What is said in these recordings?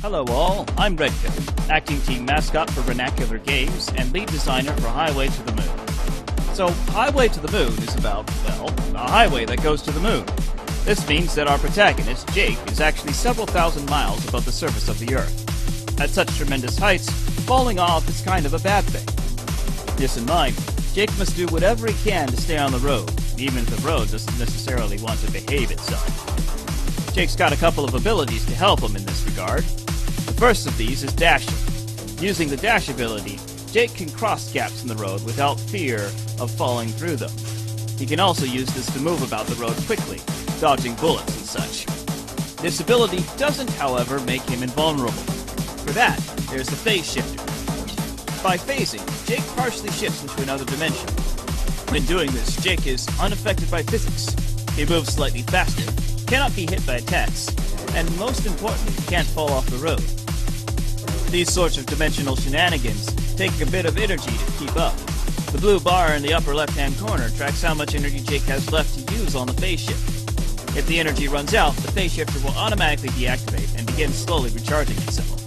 Hello all, I'm Redcoat, acting team mascot for Vernacular Games and lead designer for Highway to the Moon. So, Highway to the Moon is about, well, a highway that goes to the moon. This means that our protagonist, Jake, is actually several thousand miles above the surface of the Earth. At such tremendous heights, falling off is kind of a bad thing. This in mind, Jake must do whatever he can to stay on the road, even if the road doesn't necessarily want to behave itself. Jake's got a couple of abilities to help him in this regard. The first of these is dashing. Using the dash ability, Jake can cross gaps in the road without fear of falling through them. He can also use this to move about the road quickly, dodging bullets and such. This ability doesn't, however, make him invulnerable. For that, there's the phase shifter. By phasing, Jake partially shifts into another dimension. When doing this, Jake is unaffected by physics. He moves slightly faster, cannot be hit by attacks, and most importantly, can't fall off the road. These sorts of dimensional shenanigans take a bit of energy to keep up. The blue bar in the upper left-hand corner tracks how much energy Jake has left to use on the phase shifter. If the energy runs out, the phase shifter will automatically deactivate and begin slowly recharging itself.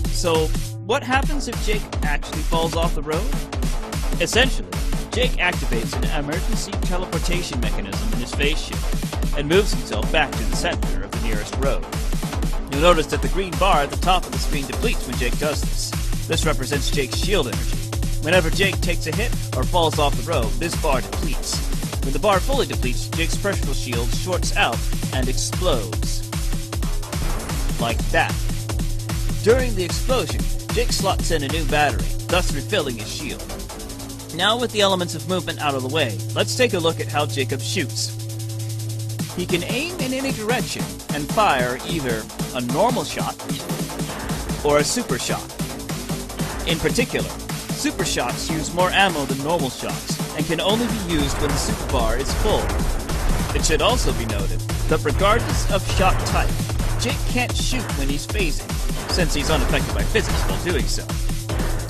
So, what happens if Jake actually falls off the road? Essentially, Jake activates an emergency teleportation mechanism in his phase shifter and moves himself back to the center of the nearest road. You'll notice that the green bar at the top of the screen depletes when Jake does this. This represents Jake's shield energy. Whenever Jake takes a hit or falls off the road, this bar depletes. When the bar fully depletes, Jake's personal shield shorts out and explodes. Like that. During the explosion, Jake slots in a new battery, thus refilling his shield. Now with the elements of movement out of the way, let's take a look at how Jacob shoots. He can aim in any direction and fire either a normal shot or a super shot. In particular, super shots use more ammo than normal shots and can only be used when the super bar is full. It should also be noted that regardless of shot type, Jake can't shoot when he's phasing, since he's unaffected by physics while doing so.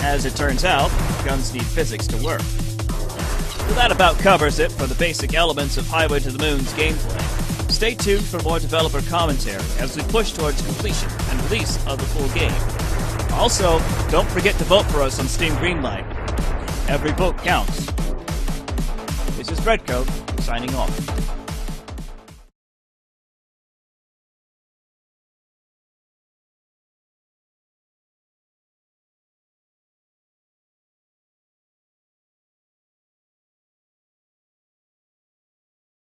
As it turns out, guns need physics to work. So that about covers it for the basic elements of Highway to the Moon's gameplay. Stay tuned for more developer commentary as we push towards completion and release of the full game. Also, don't forget to vote for us on Steam Greenlight. Every vote counts. This is Redcoat, signing off.